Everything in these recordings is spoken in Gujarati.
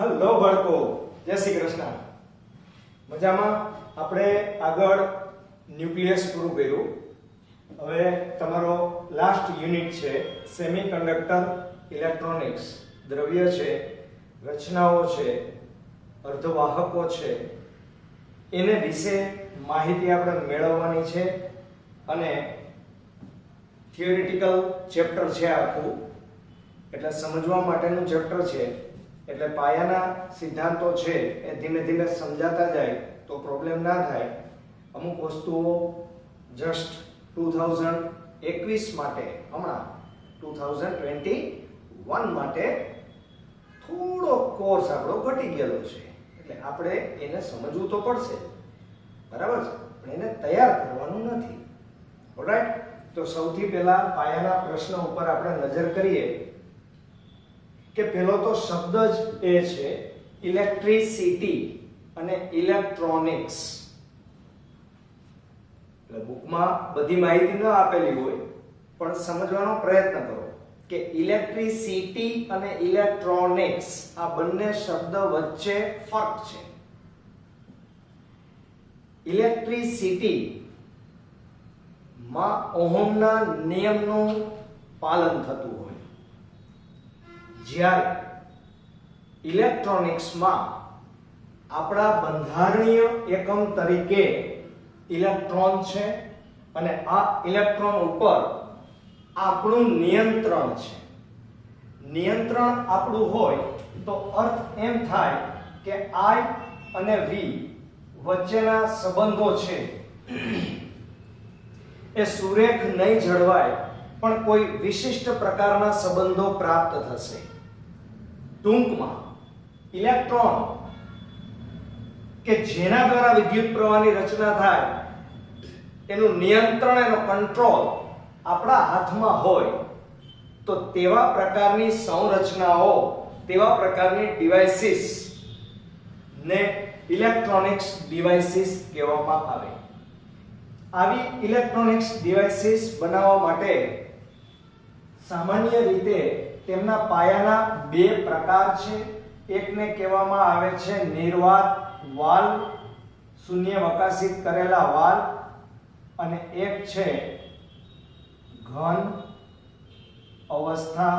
હલો બાળકો, જય શ્રી કૃષ્ણ. મજામાં? આપણે આગળ ન્યુક્લિયસ પૂરું કર્યું. હવે તમારો લાસ્ટ યુનિટ છે સેમિકન્ડક્ટર ઇલેક્ટ્રોનિક્સ. દ્રવ્ય છે, રચનાઓ છે, અર્ધવાહકો છે, એને વિશે માહિતી આપણે મેળવવાની છે અને થિયોરિટિકલ ચેપ્ટર છે આખું, એટલે સમજવા માટેનું ચેપ્ટર છે. એટલે પાયાના સિદ્ધાંતો છે એ ધીમે ધીમે સમજાતા જાય તો પ્રોબ્લેમ ના થાય. અમુક વસ્તુઓ જસ્ટ 2021 માટે, હમણાં 2021 માટે થોડો કોર્સ આપણો ઘટી ગયેલો છે, એટલે આપણે એને સમજવું તો પડશે, બરાબર છે, પણ એને તૈયાર કરવાનું નથી. ઓલરાઈટ, તો સૌથી પહેલા પાયાના પ્રશ્ન ઉપર આપણે નજર કરીએ કે પહેલો તો શબ્દ જ એ છે ઇલેક્ટ્રિસિટી અને ઇલેક્ટ્રોનિક્સ. એટલે બુકમાં બધી માહિતી ન આપેલી હોય પણ સમજવાનો પ્રયત્ન કરો કે ઇલેક્ટ્રિસિટી અને ઇલેક્ટ્રોનિક્સ આ બંને શબ્દ વચ્ચે ફરક છે. ઇલેક્ટ્રિસિટી માં ઓહમના નિયમનું પાલન થતું હોય, જ્યારે ઇલેક્ટ્રોનિક્સમાં આપણા બંધારણીય એકમ તરીકે ઇલેક્ટ્રોન છે અને આ ઇલેક્ટ્રોન ઉપર આપણું નિયંત્રણ છે. નિયંત્રણ આપણું હોય તો અર્થ એમ થાય કે I અને V વચ્ચેના સંબંધો છે એ સુરેખ નહીં જળવાય, પણ કોઈ વિશિષ્ટ પ્રકારના સંબંધો પ્રાપ્ત થશે. ટૂંકમાં ઇલેક્ટ્રોન કે જેના દ્વારા વિદ્યુત પ્રવાહની રચના થાય એનું નિયંત્રણ, એનો કંટ્રોલ આપણા હાથમાં હોય તો તેવા પ્રકારની સંરચનાઓ, તેવા પ્રકારની ડિવાઇસીસ ને ઇલેક્ટ્રોનિક્સ ડિવાઇસીસ કહેવામાં આવે. આવી ઇલેક્ટ્રોનિક્સ ડિવાઇસીસ બનાવવા માટે સામાન્ય રીતે તેમના પાયાના બે પ્રકાર છે. એકને કહેવામાં આવે છે નિર્વાત વાલ્વ, શૂન્યાવકાશિત કરેલા વાલ્વ, અને એક છે ઘન અવસ્થા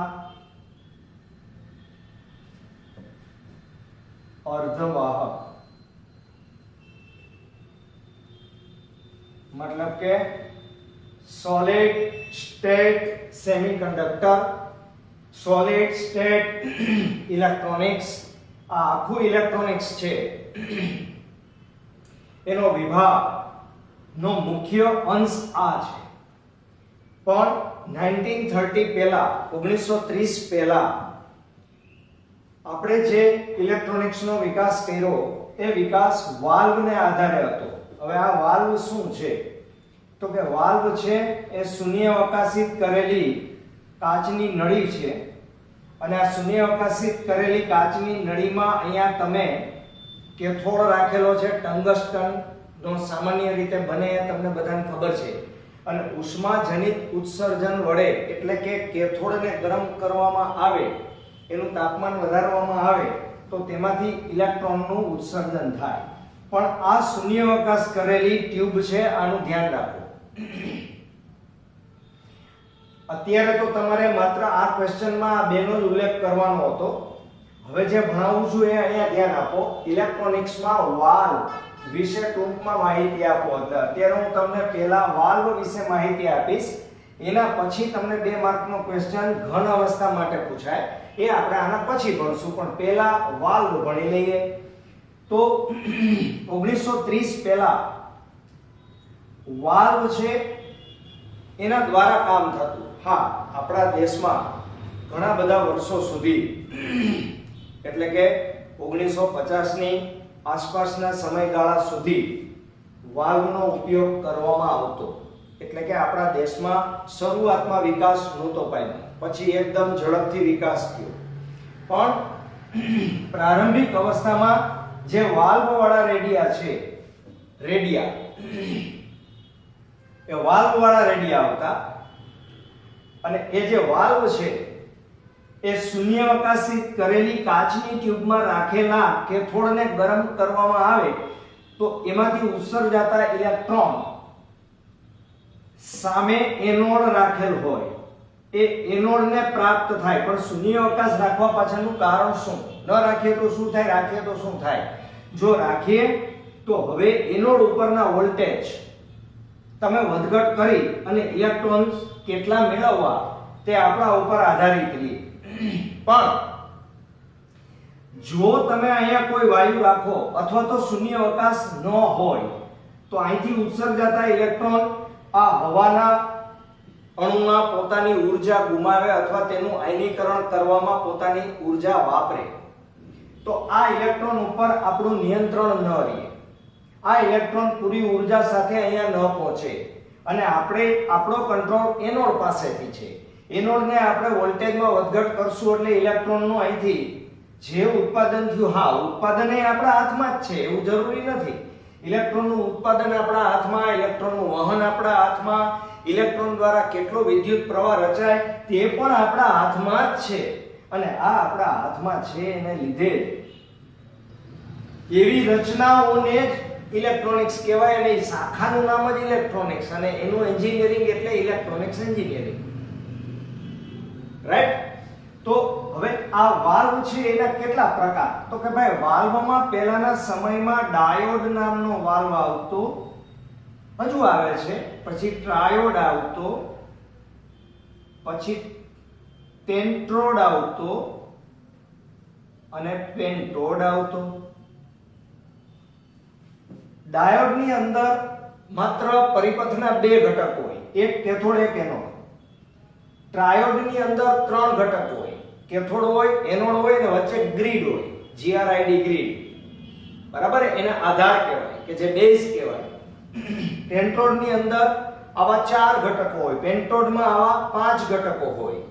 અર્ધવાહક. मतलब के solid state semiconductor, solid state electronics. आ आखू इलेक्ट्रॉनिक्स छे एनो विभाग नो मुख्य अंश आ छे. पण 1930 પહેલા 1930 પહેલા આપણે જે ઇલેક્ટ્રોનિક્સ નો વિકાસ કર્યો એ વિકાસ વાલ્વ ને આધારે હતો. હવે આ વાલ્વ શું છે તો કે વાલ્વ છે એ શૂન્યાવકાશિત કરેલી કાચની નળી છે, અને આ શૂન્યાવકાશિત કરેલી કાચની નળીમાં અહીંયા તમે કેથોડ રાખેલો છે, ટંગસ્ટન નો સામાન્ય રીતે બને તમને બધાને ખબર છે, અને ઉષ્માજનિત ઉત્સર્જન વડે એટલે કે કેથોડને ગરમ કરવામાં આવે, એનું તાપમાન વધારવામાં આવે તો તેમાંથી ઇલેક્ટ્રોનનું ઉત્સર્જન થાય. પણ આ શૂન્યાવકાશ કરેલી ટ્યુબ છે, આનું ધ્યાન રાખો. અત્યારે તો તમારે માત્ર આ ક્વેશ્ચનમાં આ બેનો જ ઉલ્લેખ કરવાનો હતો. હવે જે ભણાવું છું એ અહીંયા ધ્યાન આપો. ઇલેક્ટ્રોનિક્સમાં વાલ્વ વિશે ટૂંકમાં માહિતી આપો. એટલે અત્યારે હું તમને પહેલા વાલ્વ વિશે માહિતી આપીશ, એના પછી તમને 2 માર્કનો ક્વેશ્ચન ઘન અવસ્થા માટે પૂછાય, એ આપણે આના પછી ભણશું. પણ પહેલા વાલ્વ ભણી લઈએ. તો 1930 પહેલા વાલ્વ છે એના દ્વારા કામ થતું. હા, આપણા દેશમાં ઘણા બધા વર્ષો સુધી એટલે કે 1950 ની આસપાસના સમયગાળા સુધી વાલ્વનો ઉપયોગ કરવામાં આવતો. એટલે કે આપણા દેશમાં શરૂઆતમાં વિકાસ નહોતો પામ્યો, પછી એકદમ ઝડપથી વિકાસ થયો. પણ પ્રારંભિક અવસ્થામાં જે વાલ્વ વાળા રેડિયા છે, રેડિયા, એ વાલ્વ વાળા રેડિયા આવતા, અને એ જે વાલ્વ છે એ શૂન્યાવકાશિત કરેલી કાચની ટ્યુબમાં રાખેલા કેથોડને ગરમ કરવામાં આવે તો એમાંથી ઉત્સર્જાતા ઇલેક્ટ્રોન સામે એનોડ રાખેલ હોય એ એનોડને પ્રાપ્ત થાય. પણ શૂન્યાવકાશ રાખવા પાછળનું કારણ શું? ન રાખીએ તો શું થાય, રાખીએ તો શું થાય? જો રાખીએ તો હવે એનોડ ઉપરના વોલ્ટેજ તમે વધઘટ કરી અને ઇલેક્ટ્રોન કેટલા મેળવવા તે આપણા ઉપર આધારિત રહે. પણ જો તમે અહીંયા કોઈ વાયુ રાખો અથવા તો શૂન્યાવકાશ ન હોય તો અહીંથી ઉત્સર્જાતા ઇલેક્ટ્રોન આ હવાના અણુમાં પોતાની ઊર્જા ગુમાવે અથવા તેનું આયનીકરણ કરવામાં પોતાની ઊર્જા વાપરે તો આ ઇલેક્ટ્રોન ઉપર આપણું નિયંત્રણ ન રહે. આ ઇલેક્ટ્રોન પૂરી ઊર્જા સાથે અહીંયા ન પહોંચે અને આપણો કંટ્રોલ એનોડ પાસેથી છે. એનોડને આપણે વોલ્ટેજમાં વધઘટ કરશું એટલે ઇલેક્ટ્રોનનું અહીંથી જે ઉત્પાદન થયું, હા ઉત્પાદન એ આપણા હાથમાં જ છે એવું જરૂરી નથી. ઇલેક્ટ્રોનનું ઉત્પાદન આપણા હાથમાં, ઇલેક્ટ્રોનનું વહન આપણા હાથમાં, ઇલેક્ટ્રોન દ્વારા કેટલો વિદ્યુત પ્રવાહ રચાય તે પણ આપણા હાથમાં જ છે. અને આ આપણા હાથમાં છે એને લીધે એવી રચનાઓને જ ઇલેક્ટ્રોનિક્સ કહેવાય અને એ શાખાનું નામ જ ઇલેક્ટ્રોનિક્સ અને એનું એન્જિનિયરિંગ એટલે ઇલેક્ટ્રોનિક્સ એન્જિનિયરિંગ. રાઈટ? તો હવે આ વાલ્વ છે એના કેટલા પ્રકાર? તો કે ભાઈ વાલ્વમાં પહેલાના સમયમાં ડાયોડ નામનો વાલ્વ આવતો, હજુ આવે છે, પછી ટ્રાયોડ આવતો, પછી ટેન્ટ્રોડ આવતો અને પેન્ટોડ આવતો. ડાયોડની અંદર માત્ર પરિપથના બે ઘટક હોય, એક કેથોડ એક એનોડ. ટ્રાયોડની અંદર ત્રણ ઘટક હોય, કેથોડ હોય, એનોડ હોય અને વચ્ચે ગ્રીડ હોય, GRID ગ્રીડ. બરાબર? એને આધાર કહેવાય કે જે બેઝ કહેવાય. પેન્ટોડની અંદર આવા 4 ઘટકો હોય, પેન્ટોડમાં આવા 5 ઘટકો હોય.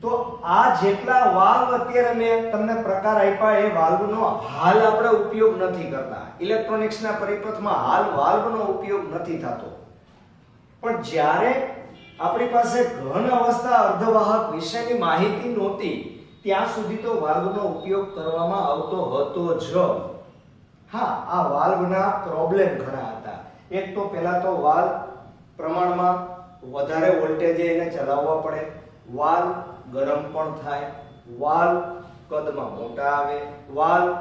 તો આ જેટલા વાલ્વ અત્યારે મેં તમને પ્રકાર આપ્યા એ વાલ્વનો હાલ આપણે ઉપયોગ નથી કરતા. ઇલેક્ટ્રોનિક્સના પરિપથમાં હાલ વાલ્વનો ઉપયોગ નથી થતો. પણ જ્યારે આપણી પાસે ઘન અવસ્થા અર્ધવાહક વિશેની માહિતી નહોતી ત્યાં સુધી તો વાલ્વનો ઉપયોગ કરવામાં આવતો હતો જ. હા, આ વાલ્વના પ્રોબ્લેમ ઘણા હતા. એક તો પહેલા તો વાલ્વ પ્રમાણમાં વધારે વોલ્ટેજે એને ચલાવવા પડે, વાલ્વ ગરમ પણ થાય, વાલ્વ કદમાં મોટા આવે, વાલ્વ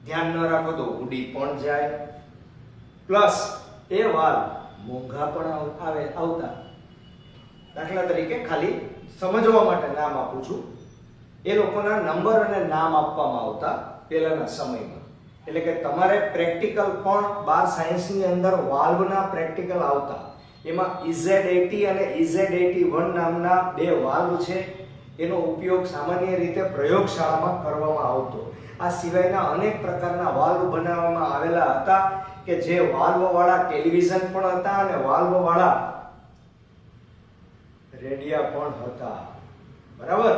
ધ્યાન ન રાખો તો ઉડી પણ જાય, પ્લસ એ વાલ્વ મોંઘા પણ આવતા. દાખલા તરીકે ખાલી સમજવા માટે નામ આપું છું, એ લોકોના નંબર અને નામ આપવામાં આવતા પહેલાના સમયમાં. એટલે કે તમારે પ્રેક્ટિકલ પણ 12 સાયન્સની અંદર વાલ્વના પ્રેક્ટિકલ આવતા. એમાં EZ80 અને EZ81 નામના બે વાલ્વ છે, એનો ઉપયોગ સામાન્ય રીતે પ્રયોગશાળામાં કરવામાં આવતો. આ સિવાયના અનેક પ્રકારના વાલ્વ બનાવવામાં આવેલા હતા કે જે વાલ્વ વાળા ટેલિવિઝન પણ હતા અને વાલ્વ વાળા રેડિયા પણ હતા. બરાબર?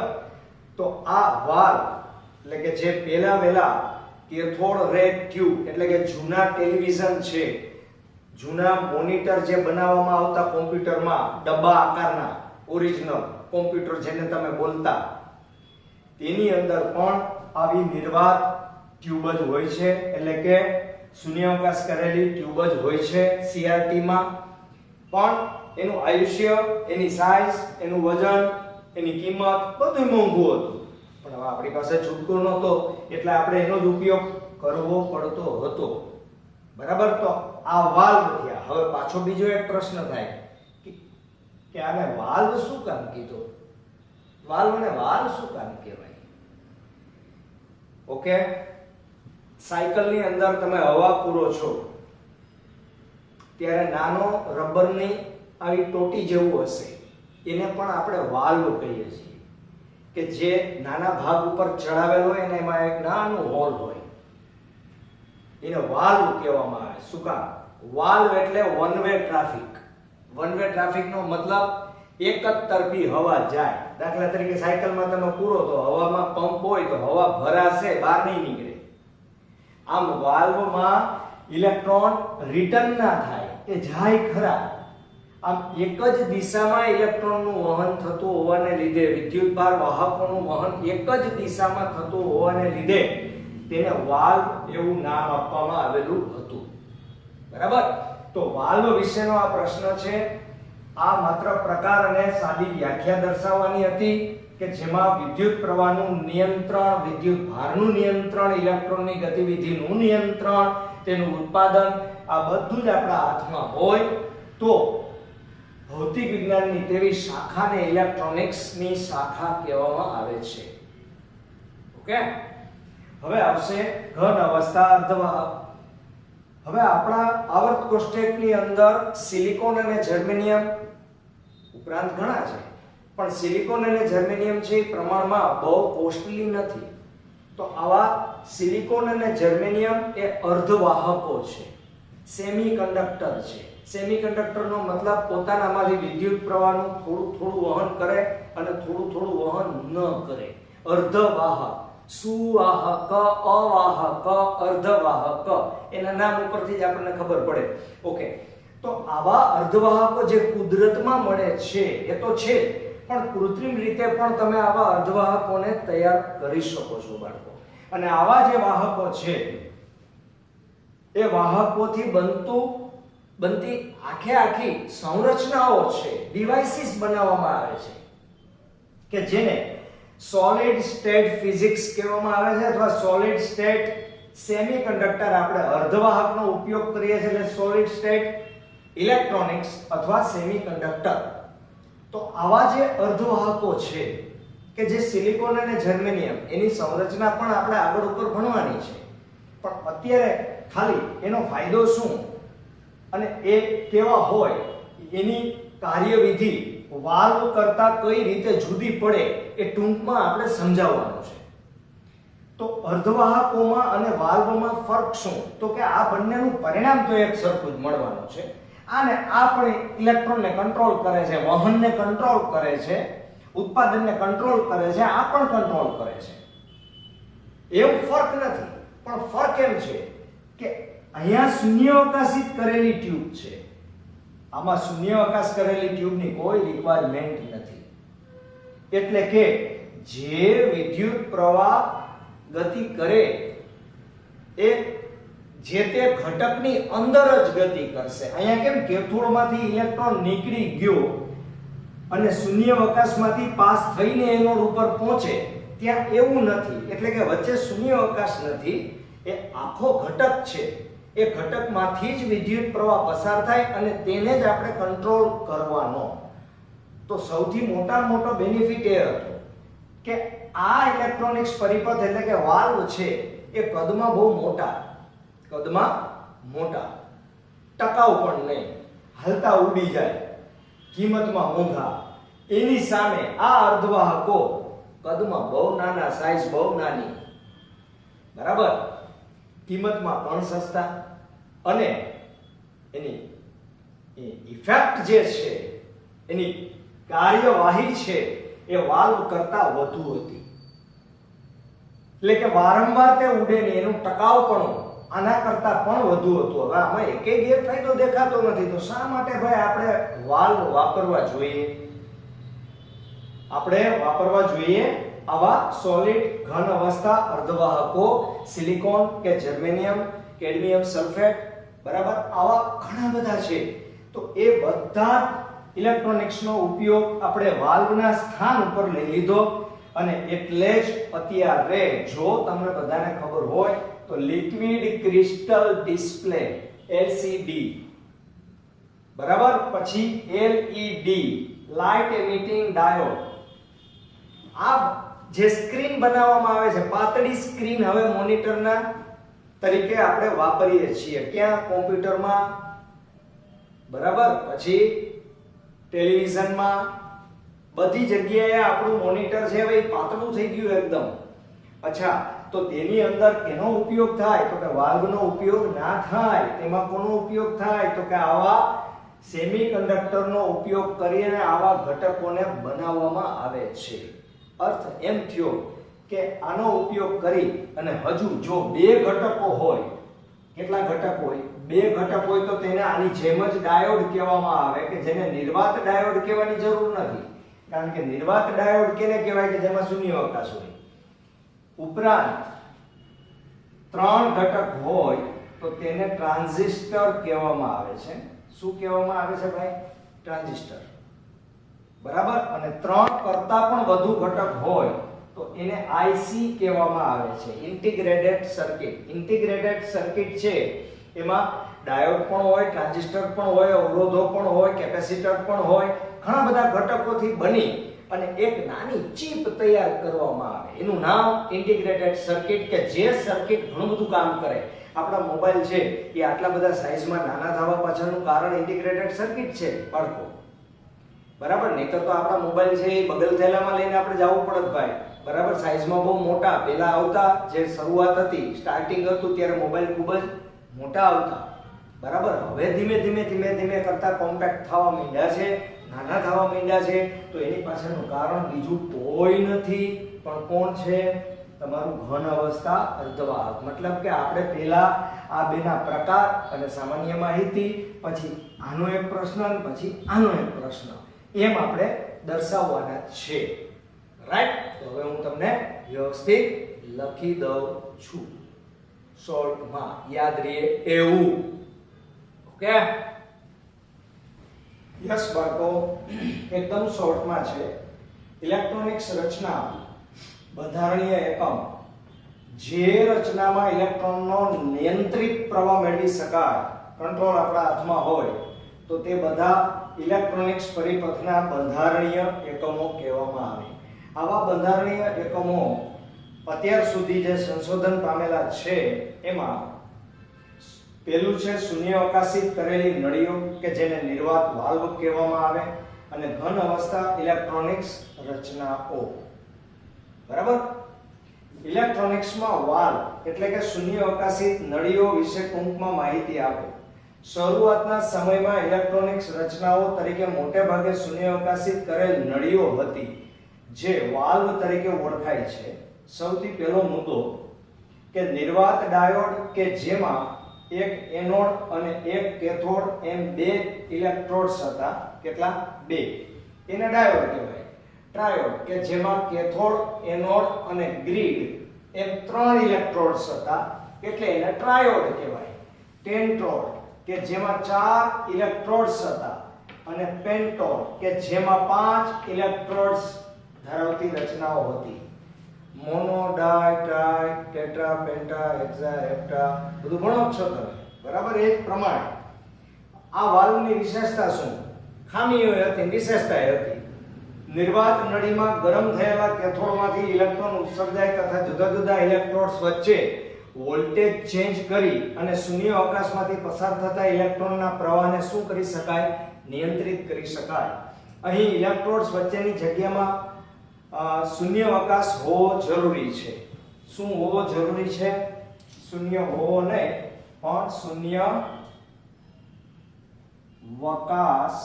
તો આ વાલ્વ એટલે કે જે પહેલા વેલા કેથોડ રે ટ્યુબ એટલે કે જૂના ટેલિવિઝન છે, જૂના મોનિટર જે બનાવવામાં આવતા કોમ્પ્યુટરમાં, ડબ્બા આકારના ઓરિજિનલ કોમ્પ્યુટર જેને તમે બોલતા, તેની અંદર પણ આવી નિર્વાત ટ્યુબ જ હોય છે. એટલે કે શૂન્યાવકાશ કરેલી ટ્યુબ જ હોય છે. CRT માં પણ એનું આયુષ્ય, એની સાઈઝ, એનું વજન, એની કિંમત બધું મોંઘું હતું. પણ હવે આપણી પાસે છૂટકો નહોતો એટલે આપણે એનો જ ઉપયોગ કરવો પડતો હતો. બરાબર? તો આ વાલ્વ થયા. હવે પાછો બીજો એક પ્રશ્ન થાય કે આને વાલ્વ શું કામ કીધું? વાલ્વને વાલ્વ શું કામ કહેવાય? ઓકે, સાયકલની અંદર તમે હવા પૂરો છો ત્યારે નાનો રબરની આવી ટોટી જેવું હશે, એને પણ આપણે વાલ્વ કહીએ છીએ. કે જે નાના ભાગ ઉપર ચડાવેલો હોય ને એમાં એક નાનું હોલ હોય, એને વાલ્વ કહેવામાં આવે. શું કામ? વાલ્વ એટલે one way traffic. One way ટ્રાફિકનો મતલબ એક જ તરફી હવા જાય. દાખલા તરીકે સાયકલમાં તમે પૂરો તો હવામાં પંપ હોય તો હવા ભરાશે, બહાર નહીં નીકળે. આમ વાલ્વમાં ઇલેક્ટ્રોન રિટર્ન ના થાય, એ જાય ખરા. આમ એક જ દિશામાં ઇલેક્ટ્રોનનું વહન થતું હોવાને લીધે, વિદ્યુતભાર વાહકોનું વહન એક જ દિશામાં થતું હોવાને લીધે તેને વાલ્વ એવું નામ આપવામાં આવેલું હતું. બરાબર? તો વાલ્વ વિશેનો આ પ્રશ્ન છે. આ માત્ર પ્રકાર અને સાદી વ્યાખ્યા દર્શાવવાની હતી કે જેમાં વિદ્યુત પ્રવાહનું નિયંત્રણ, વિદ્યુત ભારનું નિયંત્રણ, ઇલેક્ટ્રોનની ગતિવિધિનું નિયંત્રણ, તેનું ઉત્પાદન, આ બધું જ આપણા હાથમાં હોય તો ભૌતિક વિજ્ઞાનની તેવી શાખાને ઇલેક્ટ્રોનિક્સની શાખા કહેવામાં આવે છે. ઓકે, હવે આવશે ઘન અવસ્થા અર્ધવાહક. હવે આપણા આવર્ત કોષ્ટકની અંદર સિલિકોન અને જર્મેનિયમ ઉપરાંત ઘણા છે, પણ સિલિકોન અને જર્મેનિયમ છે એ પ્રમાણમાં બહુ કોસ્ટલી નથી. તો આવા સિલિકોન અને જર્મેનિયમ એ અર્ધવાહકો છે, સેમિકન્ડક્ટર છે. સેમિકન્ડક્ટરનો મતલબ પોતાનામાંથી વિદ્યુત પ્રવાહનું થોડું થોડું વહન કરે અને થોડું થોડું વહન ન કરે. અર્ધવાહક, સુવાહક, અવાહક, અર્ધવાહક, એના નામ ઉપરથી જ આપણને ખબર પડે. ઓકે, તો આવા અર્ધવાહકો જે કુદરતમાં મળે છે એ તો છે, પણ કૃત્રિમ રીતે પણ તમે આવા અર્ધવાહકોને તૈયાર કરી શકો છો બાળકો. અને આવા જે વાહકો છે એ વાહકોથી બનતી આખી સંરચનાઓ છે, ડિવાઇસીસ બનાવવામાં આવે છે કે જેને સોલિડ સ્ટેટ ફિઝિક્સ કહેવામાં આવે છે અથવા સોલિડ સ્ટેટ સેમિકન્ડક્ટર. આપણે અર્ધવાહકનો ઉપયોગ કરીએ છીએ એટલે સોલિડ સ્ટેટ ઇલેક્ટ્રોનિક્સ અથવા સેમિકન્ડક્ટર. તો આવા જે અર્ધવાહકો છે કે જે સિલિકોન અને જર્મેનિયમ, એની સંરચના પણ આપણે આગળ ઉપર ભણવાની છે, પણ અત્યારે ખાલી એનો ફાયદો શું અને એ કેવા હોય, એની કાર્યવિધિ વાલ્વ કરતા કઈ રીતે જુદી પડે એ ટૂંકમાં આપણે સમજાવવાનું છે. તો અર્ધવાહકોમાં અને વાલ્વમાં ફરક શું? તો કે આ બંનેનું પરિણામ તો એક સરખું જ મળવાનું છે. આને આ પણ ઇલેક્ટ્રોનને કંટ્રોલ કરે છે, વહનને કંટ્રોલ કરે છે, ઉત્પાદનને કંટ્રોલ કરે છે, આ પણ કંટ્રોલ કરે છે. એવું ફરક નથી, પણ ફરક એમ છે કે અહીંયા શૂન્યાવકાશિત કરેલી ટ્યુબ છે, આમાં શૂન્યાવકાશ કરેલી ટ્યુબની કોઈ રિક્વાયરમેન્ટ નથી. એટલે કે જે વિદ્યુત પ્રવાહ ગતિ કરે એ જે તે ઘટકની અંદર જ ગતિ કરશે. અહીંયા કેમ કેથોડમાંથી ઇલેક્ટ્રોન નીકળી ગયો અને શૂન્યાવકાશમાંથી પાસ થઈને એનોડ ઉપર પહોંચે, ત્યાં એવું નથી. એટલે કે વચ્ચે શૂન્યાવકાશ નથી, એ આખો ઘટક છે, એ ઘટકમાંથી જ વિદ્યુત પ્રવાહ પસાર થાય અને તેને જ આપણે કંટ્રોલ કરવાનો. તો સૌથી મોટામાં મોટો બેનિફિટ એ હતો કે આ ઇલેક્ટ્રોનિક્સ પરિપથ એટલે કે વાલ્વ છે એ કદમાં બહુ મોટા, ટકાઉ પણ નહીં, હલતા ઉડી જાય, કિંમતમાં મોંઘા. એની સામે આ અર્ધવાહકો કદમાં બહુ નાના, સાઈઝ બહુ નાની, બરાબર, કિંમતમાં પણ સસ્તા, અને એની ઇફેક્ટ જે છે, એની કાર્યવાહી છે એ વાલ્વ કરતા વધુ હતી. એટલે કે વારંવાર તે ઉડે નહીં, એનું ટકાઉપણું આના કરતા પણ વધુ હતું. હવે આમાં એકે ગેરફાયદો દેખાતો નથી, તો શા માટે ભાઈ આપણે વાલ્વ વાપરવા જોઈએ? આપણે વાપરવા જોઈએ આવા સોલિડ ઘન અવસ્થા અર્ધવાહકો, સિલિકોન કે જર્મેનિયમ, કેડમિયમ સલ્ફેટ, બરાબર, આવા ઘણા બધા છે. તો એ બધા ઇલેક્ટ્રોનિક્સનો ઉપયોગ આપણે વાલ્વના સ્થાન ઉપર લઈ લીધો. અને એટલે જ અત્યારે જો તમને બધાને ખબર હોય તો લિક્વિડ ક્રિસ્ટલ ડિસ્પ્લે LCD, બરાબર, પછી LED લાઇટ એમિટિંગ ડાયોડ, આ જે સ્ક્રીન બનાવવામાં આવે છે, પાતળી સ્ક્રીન હવે મોનિટરના તરીકે આપણે વાપરીએ છીએ. ક્યાં? કોમ્પ્યુટરમાં, બરાબર, પછી ટેલિવિઝનમાં, બધી જગ્યાએ આપણું મોનિટર છે ભાઈ પાતળું થઈ ગયું એકદમ. અચ્છા, તો તેની અંદર એનો ઉપયોગ થાય તો કે વાલ્વનો ઉપયોગ ના થાય. તેમાં કોનો ઉપયોગ થાય? તો કે આવા સેમિકન્ડક્ટરનો ઉપયોગ કરીને આવા ઘટકોને બનાવવામાં આવે છે. અર્થ એમ થયો કે આનો ઉપયોગ કરી અને હજુ જો બે ઘટકો હોય, કેટલા ઘટકો હોય? બે ઘટક હોય તો તેને આની જેમ જ ડાયોડ કહેવામાં આવે, કે જેને નિર્વાત ડાયોડ કહેવાની જરૂર નથી, કારણ કે નિર્વાત ડાયોડ કેને કહેવાય કે જેમાં શૂન્યાવકાશ હોય. ઉપરાંત ત્રણ ઘટક હોય તો તેને ટ્રાન્ઝિસ્ટર કહેવામાં આવે છે. શું કહેવામાં આવે છે ભાઈ? ટ્રાન્ઝિસ્ટર. બરાબર. અને ત્રણ કરતા પણ વધુ ઘટક હોય તો એને આઈસી કહેવામાં આવે છે, ઇન્ટિગ્રેટેડ સર્કિટ. ઇન્ટિગ્રેટેડ સર્કિટ છે એમાં ડાયોડ પણ હોય, ટ્રાન્ઝિસ્ટર પણ હોય, અવરોધો પણ હોય, કેપેસિટર પણ હોય, ઘણા બધા ઘટકોથી બની અને એક નાની ચિપ તૈયાર કરવામાં આવે. એનું નામ ઇન્ટિગ્રેટેડ સર્કિટ, કે જે સર્કિટ ઘણું બધું કામ કરે. આપણા મોબાઈલ છે એ આટલા બધા સાઈઝમાં નાના થવા પાછળનું કારણ ઇન્ટિગ્રેટેડ સર્કિટ છે બાળકો. બરાબર. નહીં તો આપણા મોબાઈલ છે એ બગલ થેલામાં લઈને આપણે જવું પડત ભાઈ. બરાબર. સાઈઝમાં બહુ મોટા પહેલા આવતા, જે શરૂઆત હતી, સ્ટાર્ટિંગ હતું ત્યારે મોબાઈલ ખૂબ જ મોટા આવતા. બરાબર. હવે ધીમે ધીમે કરતા કોમ્પેક્ટ થવા માંડ્યા છે, નાના થવા માંડ્યા છે. તો એની પાછળનું કારણ બીજું કોઈ નથી પણ કોણ છે? તમારું ઘન અવસ્થા અર્ધવાહક. મતલબ કે આપણે પહેલા આ બેના પ્રકાર અને સામાન્ય માહિતી, પછી આનો એક પ્રશ્ન અને પછી આનો એક પ્રશ્ન, એમ આપણે દર્શાવવાના છે. રાઈટ. તો હવે હું તમને વ્યવસ્થિત લખી દઉં છું, શોર્ટમાં યાદ રહે એવું. ઓકે? યસ બાળકો, એકદમ શોર્ટમાં છે. ઇલેક્ટ્રોનિક્સ રચના બંધારણીય એકમ, જે રચનામાં ઇલેક્ટ્રોનનો નિયંત્રિત પ્રવાહ મેળવી શકાય, કંટ્રોલ આપણા હાથમાં હોય, તો તે બધા ઇલેક્ટ્રોનિક્સ પરિપથના બંધારણીય એકમો કહેવામાં આવે. આવા બંધારણીય એકમો અત્યાર સુધી જે સંશોધન પામેલા છે એમાં પહેલું છે શૂન્યાવકાશિત કરેલી નળીઓ, કે જેને નિર્વાત વાલ્વ કહેવામાં આવે, અને ઘન અવસ્થા ઇલેક્ટ્રોનિક્સ રચનાઓ. બરાબર. ઇલેક્ટ્રોનિક્સમાં વાલ્વ એટલે કે શૂન્યાવકાશિત નળીઓ વિશે ટૂંકમાં માહિતી આપો. શરૂઆતના સમયમાં ઇલેક્ટ્રોનિક્સ રચનાઓ તરીકે મોટે ભાગે શૂન્યાવકાશિત કરેલ નળીઓ હતી, જે વાલ્વ તરીકે ઓળખાય છે. સૌથી પહેલો મુદ્દો કે નિર્વાત ડાયોડ, કે જેમાં એક એનોડ અને એક કેથોડ એમ બે ઇલેક્ટ્રોડ્સ હતા. કેટલા? બે. એને ડાયોડ કહેવાય. ટ્રાયોડ, કે જેમાં કેથોડ, એનોડ અને ગ્રીડ એમ ત્રણ ઇલેક્ટ્રોડ્સ હતા, એટલે એને ટ્રાયોડ કહેવાય. ટેન્ટ્રોડ, કે જેમાં ચાર ઇલેક્ટ્રોડ્સ હતા, અને પેન્ટોડ, કે જેમાં 5 ઇલેક્ટ્રોડ્સ ધરાવતી રચનાઓ હતી. મોનો, ડાય, ટ્રાય, ટેટ્રા, પેન્ટા, હેક્સા, હેપ્ટા, બધું ભણો છો તમે. બરાબર. એ જ પ્રમાણે આ વાલ્વની વિશેષતા શું? ખામીઓ હતી, વિશેષતા હતી. નિર્વાત નળીમાં ગરમ થયેલા કેથોડમાંથી ઇલેક્ટ્રોન ઉત્સર્જાય તથા જુદા જુદા ઇલેક્ટ્રોડ્સ વચ્ચે વોલ્ટેજ ચેન્જ કરી અને શૂન્ય અવકાશમાંથી પસાર થતા ઇલેક્ટ્રોનના પ્રવાહને શું કરી શકાય? નિયંત્રિત કરી શકાય. અહીં ઇલેક્ટ્રોડ્સ વચ્ચેની જગ્યામાં શૂન્ય અવકાશ હોવો જરૂરી છે. શું હોવો જરૂરી છે? શૂન્ય હોવો નહીં, પણ શૂન્ય અવકાશ,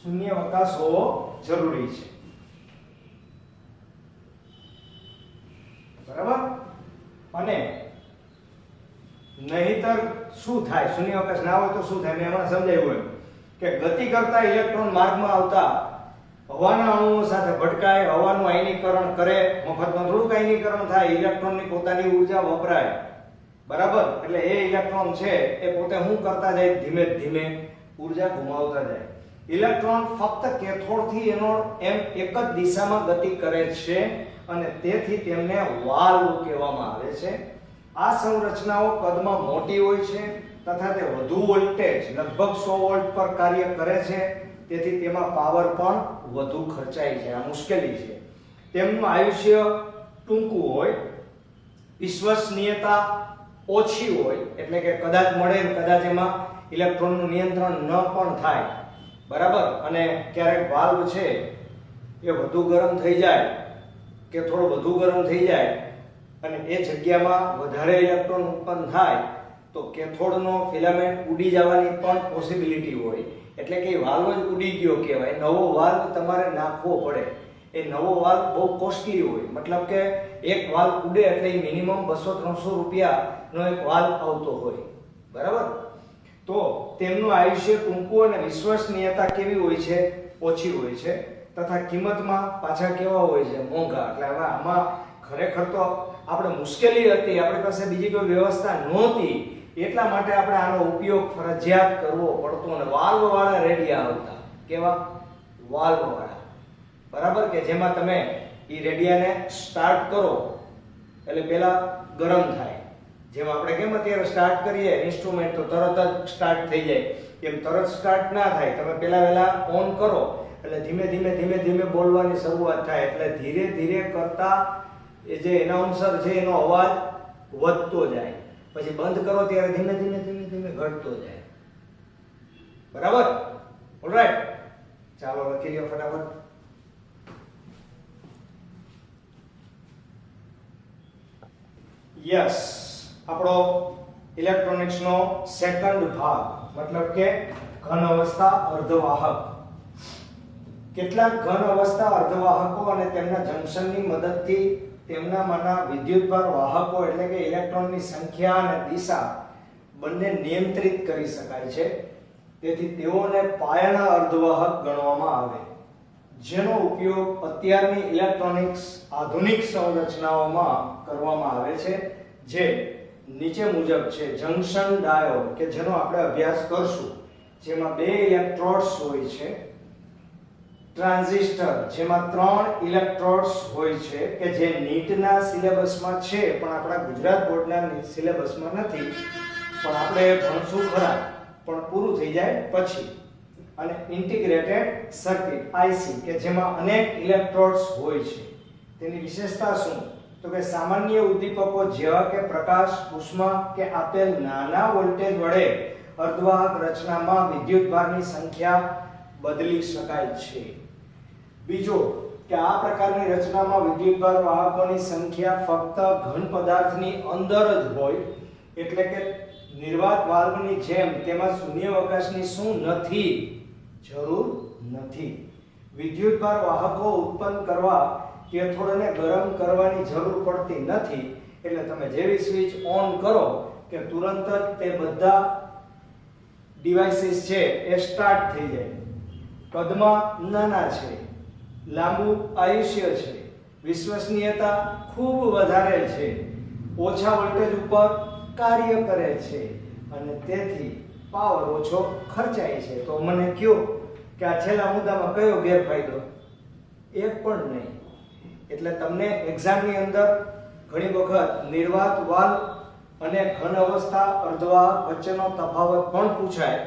શૂન્ય અવકાશ હોવો જરૂરી છે. બરાબર. અને નહીતર શું થાય? શૂન્ય અવકાશ ના હોય તો શું થાય? મેં હમણાં સમજાવ્યું એમ કે ગતિ કરતા ઇલેક્ટ્રોન માર્ગમાં આવતા હવાના અણુઓ સાથે ભટકાય, હવાનું આયનીકરણ કરે. મફતમાં થોડુંક આયનીકરણ થાય, ઇલેક્ટ્રોનની પોતાની ઊર્જા વપરાય. બરાબર. એટલે એ ઇલેક્ટ્રોન છે એ પોતે શું કરતા જાય? ધીમે ધીમે ઊર્જા ગુમાવતા જાય. ઇલેક્ટ્રોન ફક્ત કેથોડથી એનોડ એમ એક જ દિશામાં ગતિ કરે છે, અને તેથી તેમને વાલ્વ કહેવામાં આવે છે. આ સંરચનાઓ કદમાં મોટી હોય છે તથા તે વધુ વોલ્ટેજ, લગભગ 100 વોલ્ટ પર કાર્ય કરે છે, તેથી તેમાં પાવર પણ વધુ ખર્ચાય છે. આ મુશ્કેલી છે. તેમનું આયુષ્ય ટૂંકું હોય, વિશ્વસનીયતા ઓછી હોય, એટલે કે કદાચ મળે, કદાચ એમાં ઇલેક્ટ્રોનનું નિયંત્રણ ન પણ થાય. બરાબર. અને ક્યારેક વાલ્વ છે એ વધુ ગરમ થઈ જાય, કે થોડો વધુ ગરમ થઈ જાય અને એ જગ્યામાં વધારે ઇલેક્ટ્રોન ઉત્પન્ન થાય તો કેથોડનો ફિલામેન્ટ ઉડી જવાની પણ પોસિબિલિટી હોય. એટલે કે વાલ્વ જ ઉડી ગયો કહેવાય. નવો વાલ્વ તમારે નાખવો પડે. એ નવો વાલ્વ બહુ કોસ્ટલી હોય, મતલબ કે એક વાલ્વ ઉડે એટલે મિનિમમ 200-300 રૂપિયાનો એક વાલ્વ આવતો હોય, બરાબર? તો તેમનું આયુષ્ય ટૂંકું અને વિશ્વસનીયતા કેવી હોય છે? ઓછી હોય છે, તથા કિંમતમાં પાછા કેવા હોય છે? મોંઘા. એટલે હવે આમાં ખરેખર તો આપણે મુશ્કેલી હતી, આપણી પાસે બીજી કોઈ વ્યવસ્થા નહોતી, એટલા માટે આપણે આનો ઉપયોગ ફરજિયાત કરવો પડતો અને વાલ્વ વાળા રેડિયા આવતા. કેવા? વાલ્વ વાળા, બરાબર? કે જેમાં તમે ઈ રેડિયાને સ્ટાર્ટ કરો એટલે પહેલા ગરમ થાય, જેમ આપણે કેમ અત્યારે સ્ટાર્ટ કરીએ ઇન્સ્ટ્રુમેન્ટ તો તરત જ સ્ટાર્ટ થઈ જાય, એમ તરત સ્ટાર્ટ ના થાય, તમે પહેલા ઓન કરો એટલે ધીમે ધીમે બોલવાની શરૂઆત થાય, એટલે ધીરે ધીરે કરતા એ જે એનાઉન્સર છે એનો અવાજ વધતો જાય, પછી બંધ કરો ત્યારે ધીમે ધીમે ઘટતો જાય, બરાબર? ઓલરાઈટ, ચાલો લખી લ્યો ફટાફટ. યસ, આપણો ઇલેક્ટ્રોનિક્સ નો સેકન્ડ ભાગ, મતલબ કે ઘન અવસ્થા અર્ધવાહક. કેટલાક ઘન અવસ્થા અર્ધવાહકો અને તેમના જંકશનની મદદથી તેમનામાંના વિદ્યુતભાર વાહકો એટલે કે ઇલેક્ટ્રોનની સંખ્યા અને દિશા બંને નિયંત્રિત કરી શકાય છે, તેથી તેઓને પાયાના અર્ધવાહક ગણવામાં આવે, જેનો ઉપયોગ અત્યારની ઇલેક્ટ્રોનિક્સ આધુનિક સંરચનાઓમાં કરવામાં આવે છે, જે નીચે મુજબ છે. જંકશન ડાયોડ, કે જેનો આપણે અભ્યાસ કરશું, જેમાં 2 ઇલેક્ટ્રોડ્સ હોય છે. ટ્રાન્ઝિસ્ટર, જેમાં 3 ઇલેક્ટ્રોડ્સ હોય છે, કે જે નીટના સિલેબસમાં છે પણ આપણા ગુજરાત બોર્ડના સિલેબસમાં નથી, પણ આપણે ભણશું ખરા, પણ પૂરું થઈ જાય પછી. અને ઇન્ટિગ્રેટેડ સર્કિટ IC, કે જેમાં અનેક ઇલેક્ટ્રોડ્સ હોય છે. તેની વિશેષતા શું? તો કે સામાન્ય ઉદ્દીપકો જેવા કે પ્રકાશ, ઉષ્મા કે આપેલ નાના વોલ્ટેજ વડે અર્ધવાહક રચનામાં વિદ્યુતભારની સંખ્યા બદલી શકાય છે. બીજો કે આ પ્રકારની રચનામાં વિદ્યુતભાર વાહકોની સંખ્યા ફક્ત ઘન પદાર્થની અંદર જ હોય, એટલે કે નિર્વાત વાલ્વની જેમ તેમાં શૂન્યાવકાશની શું નથી? જરૂર નથી. વિદ્યુતભાર વાહકો ઉત્પન્ન કરવા કેથોડને ગરમ કરવાની જરૂર પડતી નથી, એટલે તમે જેવી સ્વિચ ઓન કરો કે તુરંત જ તે બધા ડિવાઇસીસ છે એ સ્ટાર્ટ થઈ જાય. કદમાં નાના છે, લાંબુ આયુષ્ય છે, વિશ્વસનીયતા ખૂબ વધારે છે, ઓછા વોલ્ટેજ ઉપર કાર્ય કરે છે અને તેથી પાવર ઓછો ખર્ચાય છે. તો મને કયો કે આ છેલ્લા મુદ્દામાં કયો ગેરફાયદો? એક પણ નહીં. એટલે તમને એક્ઝામની અંદર ઘણી વખત નિર્વાત વાલ્વ અને ઘન અવસ્થા અર્ધવાહક વચ્ચેનો તફાવત પણ પૂછાય,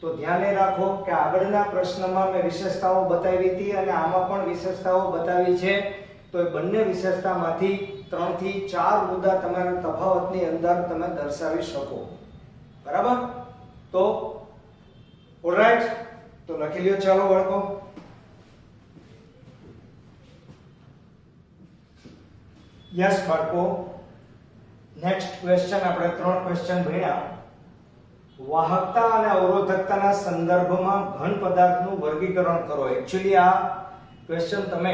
તો ધ્યાને રાખો કે આગળના પ્રશ્નમાં મેં વિશેષતાઓ બતાવી હતી અને આમાં પણ વિશેષતાઓ બતાવી છે, તો એ બંને વિશેષતામાંથી 3 થી 4 મુદ્દા તમારા તફાવતની અંદર તમે દર્શાવી શકો, બરાબર? તો ઓલરાઈટ, તો લખી લ્યો. ચાલો બાળકો, યસ બાળકો, નેક્સ્ટ ક્વેશ્ચન. આપણે 3 ક્વેશ્ચન ભણ્યા. વાહકતા અને અવરોધકતાના સંદર્ભમાં ઘન પદાર્થનું વર્ગીકરણ કરો. એક્ચ્યુઅલી આ ક્વેશ્ચન તમે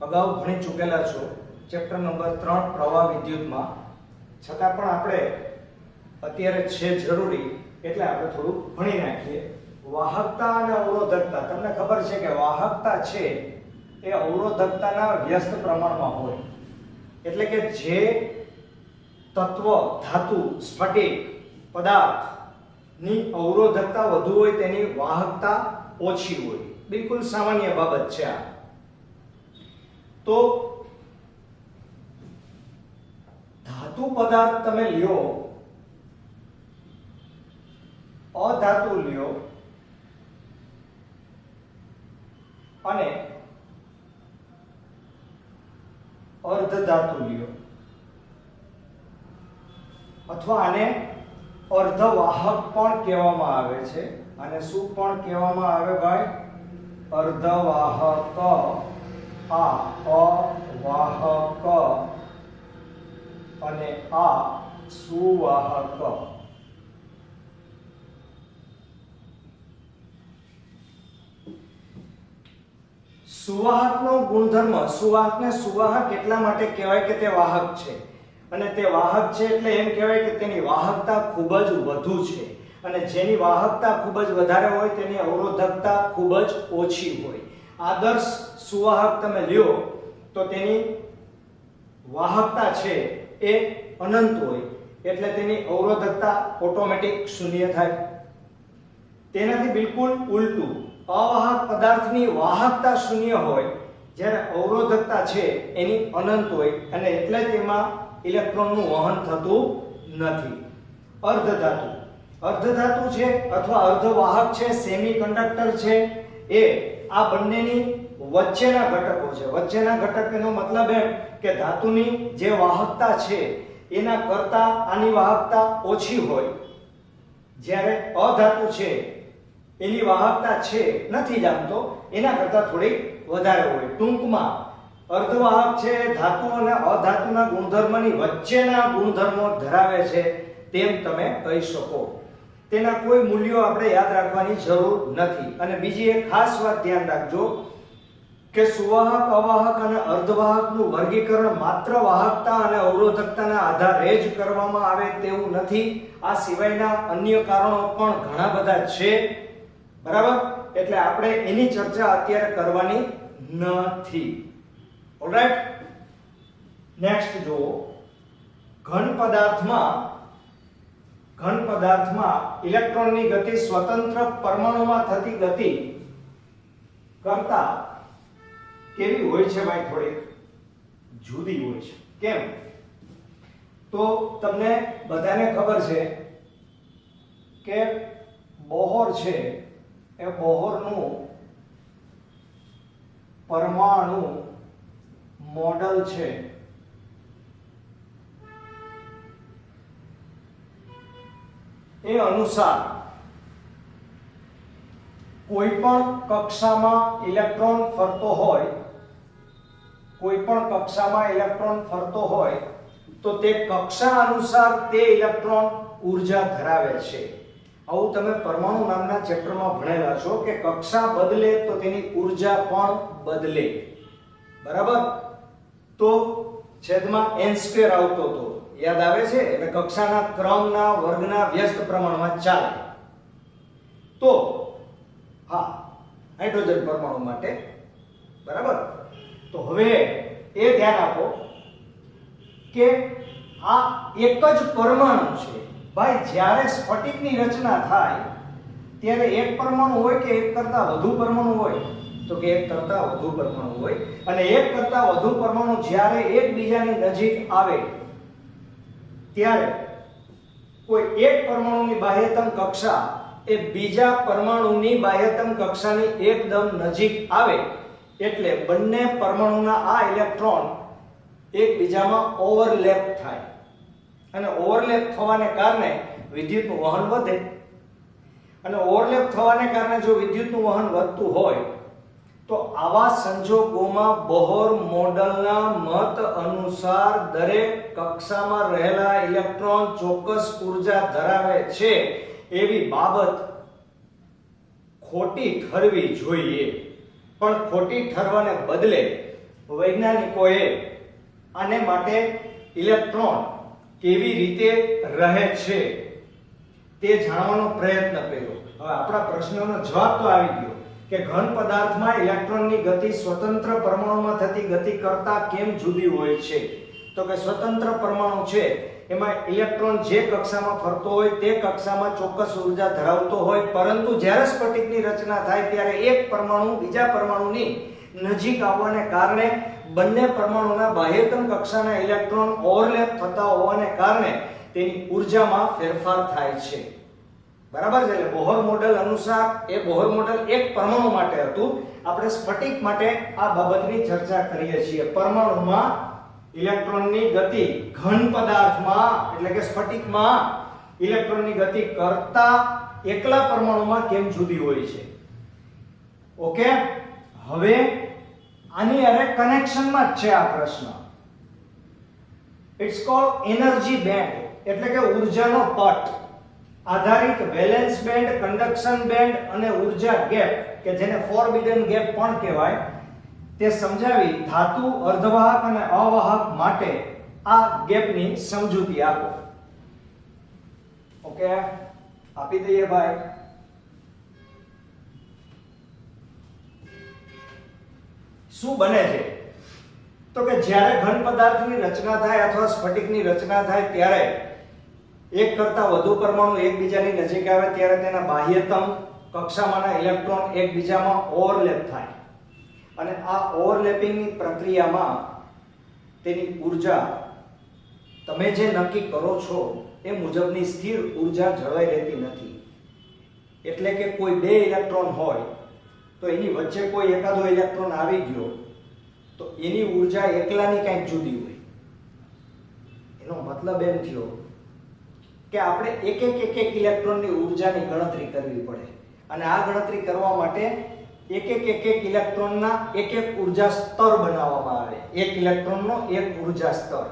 અગાઉ ભણી ચૂકેલા છો ચેપ્ટર નંબર 3 પ્રવાહ વિદ્યુતમાં, છતાં પણ આપણે અત્યારે છે જરૂરી એટલે આપણે થોડું ભણી નાખીએ. વાહકતા અને અવરોધકતા, તમને ખબર છે કે વાહકતા છે એ અવરોધકતાના વ્યસ્ત પ્રમાણમાં હોય, એટલે કે જે તત્વ, ધાતુ, સ્ફટિક પદાર્થ ની અવરોધકતા વધુ હોય તેની વાહકતા ઓછી હોય. બિલકુલ સામાન્ય બાબત છે આ. તો ધાતુ પદાર્થ તમે લ્યો, અધાતુ લ્યો અને અર્ધ ધાતુ લ્યો, અથવા આને અર્ધવાહક પણ કહેવામાં આવે છે. અને શું પણ કહેવામાં આવે ભાઈ? અર્ધવાહક. આ અવાહક અને આ સુવાહક. સુવાહકનો ગુણધર્મ, સુવાહકને સુવાહક એટલા માટે કહેવાય કે તે વાહક છે, અને તે વાહક છે એટલે એમ કહેવાય કે તેની વાહકતા ખૂબ જ વધુ છે, અને જેની વાહકતા ખૂબ જ વધારે હોય તેની અવરોધકતા ખૂબ જ ઓછી હોય. આદર્શ સુવાહક તમે લ્યો તો તેની વાહકતા છે એ અનંત હોય, એટલે તેની અવરોધકતા ઓટોમેટિક શૂન્ય થાય. તેનાથી બિલકુલ ઉલટું, અવાહક પદાર્થની વાહકતા શૂન્ય હોય, જ્યારે અવરોધકતા છે એની અનંત હોય, અને એટલે તેમાં ઇલેક્ટ્રોનનું વહન થતું નથી. અર્ધધાતુ, અર્ધધાતુ છે અથવા અર્ધવાહક છે, સેમિકન્ડક્ટર છે, એ આ બંનેની વચ્ચેના ઘટકો છે. વચ્ચેના ઘટક એનો મતલબ એમ કે ધાતુની જે વાહકતા છે એના કરતા આની વાહકતા ઓછી હોય, જ્યારે અધાતુ છે એની વાહકતા છે નથી જાણતો એના કરતા થોડી વધારે હોય. ટૂંકમાં અર્ધવાહક છે ધાતુ અને અધાતુના ગુણધર્મની વચ્ચેના ગુણધર્મો ધરાવે છે તેમ તમે કહી શકો. તેના કોઈ મૂલ્યો આપણે યાદ રાખવાની જરૂર નથી. અને બીજી એક ખાસ વાત ધ્યાન રાખજો કે સુવાહક, અવાહક અને અર્ધવાહકનું વર્ગીકરણ માત્ર વાહકતા અને અવરોધકતાના આધારે જ કરવામાં આવે તેવું નથી. આ સિવાયના અન્ય કારણો પણ ઘણા બધા છે, બરાબર? એટલે આપણે એની ચર્ચા અત્યારે કરવાની નથી. ઓલરાઈટ, નેક્સ્ટ જુઓ. ઘન પદાર્થમાં ઇલેક્ટ્રોનની ગતિ સ્વતંત્ર પરમાણુમાં થતી ગતિ કરતા કેવી હોય છે ભાઈ? થોડીક જુદી હોય છે. કેમ? તો તમને બધાને ખબર છે કે બોહર છે એ બોહરનું પરમાણુ મોડલ છે એ અનુસાર કોઈ પણ કક્ષામાં ઇલેક્ટ્રોન ફરતો હોય, તો તે કક્ષા અનુસાર તે ઇલેક્ટ્રોન ઊર્જા ધરાવે છે. આવું તમે પરમાણુ નામના ચેપ્ટરમાં ભણેલા છો કે કક્ષા બદલે તો તેની ઊર્જા પણ બદલે, બરાબર? તો છેદમાં n² આવતો હતો, યાદ આવે છે? એટલે કક્ષાના ક્રમના વર્ગના વ્યસ્ત પ્રમાણમાં ચાલે. તો હા, હાઇડ્રોજન પરમાણુ માટે, બરાબર? તો હવે એ ધ્યાન આપો કે આ એક જ પરમાણુ છે ભાઈ. જ્યારે સ્ફટિકની રચના થાય ત્યારે એક પરમાણુ હોય કે એક કરતા વધુ પરમાણુ હોય? તો કે એક કરતા વધુ પરમાણુ હોય. અને એક કરતા વધુ પરમાણુ જ્યારે એકબીજાની નજીક આવે ત્યારે કોઈ એક પરમાણુની બાહ્યતમ કક્ષા એ બીજા પરમાણુની બાહ્યતમ કક્ષાની એકદમ નજીક આવે એટલે બંને પરમાણુના આ ઇલેક્ટ્રોન એકબીજામાં ઓવરલેપ થાય, અને ઓવરલેપ થવાને કારણે વિદ્યુતનું વહન વધે. અને ઓવરલેપ થવાને કારણે જો વિદ્યુતનું વહન વધતું હોય તો આવા સંજોગોમાં બોહર મોડલના મત અનુસાર દરેક કક્ષામાં રહેલા ઇલેક્ટ્રોન ચોક્કસ ઊર્જા ધરાવે છે એવી બાબત ખોટી ઠરવી જોઈએ. પણ ખોટી ઠરવાને બદલે વૈજ્ઞાનિકોએ આને માટે ઇલેક્ટ્રોન કેવી રીતે રહે છે તે જાણવાનો પ્રયત્ન કર્યો. હવે આપણા પ્રશ્નનો જવાબ તો આવી ગયો કે ઘન પદાર્થમાં ઇલેક્ટ્રોનની ગતિ સ્વતંત્ર પરમાણુમાં થતી ગતિ કરતા કેમ જુદી હોય છે? તો કે સ્વતંત્ર પરમાણુ છે એમાં ઇલેક્ટ્રોન જે કક્ષામાં ફરતો હોય તે કક્ષામાં ચોક્કસ ઊર્જા ધરાવતો હોય, પરંતુ જ્યારે સ્ફટિકની રચના થાય ત્યારે એક પરમાણુ બીજા પરમાણુની નજીક આવવાને કારણે બંને પરમાણુના બાહ્યતમ કક્ષાના ઇલેક્ટ્રોન ઓવરલેપ થતા હોવાને કારણે તેની ઊર્જામાં ફેરફાર થાય છે, બરાબર છે? એટલે બોહર મોડેલ અનુસાર એ બોહર મોડેલ એક પરમાણુ માટે હતું. આપણે સ્ફટિક માટે આ બાબતની ચર્ચા કરીએ છીએ. પરમાણુમાં ઇલેક્ટ્રોનની ગતિ ઘન પદાર્થમાં એટલે કે સ્ફટિકમાં ઇલેક્ટ્રોનની ગતિ કરતા એકલા પરમાણુમાં કેમ જુદી હોય છે? ઓકે, હવે આની અરે કનેક્શનમાં જ છે આ પ્રશ્ન. ઇટ્સ કોલ્ડ એનર્જી બેન્ડ એટલે કે ઊર્જાનો પટ આધારિત વેલેન્સ બેન્ડ, કન્ડક્શન બેન્ડ અને ઊર્જા ગેપ કે જેને ફોરબિડન ગેપ પણ કહેવાય, તે સમજાવી ધાતુ, અર્ધવાહક અને અવાહક માટે આ ગેપની સમજૂતી આપો. ઓકે, આપી દઈએ ભાઈ. શું બને છે તો કે જ્યારે ઘન પદાર્થની રચના થાય અથવા સ્ફટિકની રચના થાય ત્યારે એક કરતા વધુ પરમાણુ એકબીજાની નજીક આવે ત્યારે તેના બાહ્યતમ કક્ષામાંના ઇલેક્ટ્રોન એકબીજામાં ઓવરલેપ થાય અને આ ઓવરલેપિંગની પ્રક્રિયામાં તેની ઊર્જા તમે જે નક્કી કરો છો એ મુજબની સ્થિર ઊર્જા જળવાઈ રહેતી નથી. એટલે કે કોઈ બે ઇલેક્ટ્રોન હોય તો એની વચ્ચે કોઈ એકાદો ઇલેક્ટ્રોન આવી ગયો તો એની ઊર્જા એકલાની કંઈક જુદી હોય. એનો મતલબ એમ થયો કે આપણે એક એક ઇલેક્ટ્રોનની ઊર્જાની ગણતરી કરવી પડે અને આ ગણતરી કરવા માટે એક ઇલેક્ટ્રોનના એક ઊર્જા સ્તર બનાવવામાં આવે. એક ઇલેક્ટ્રોનનો એક ઊર્જા સ્તર.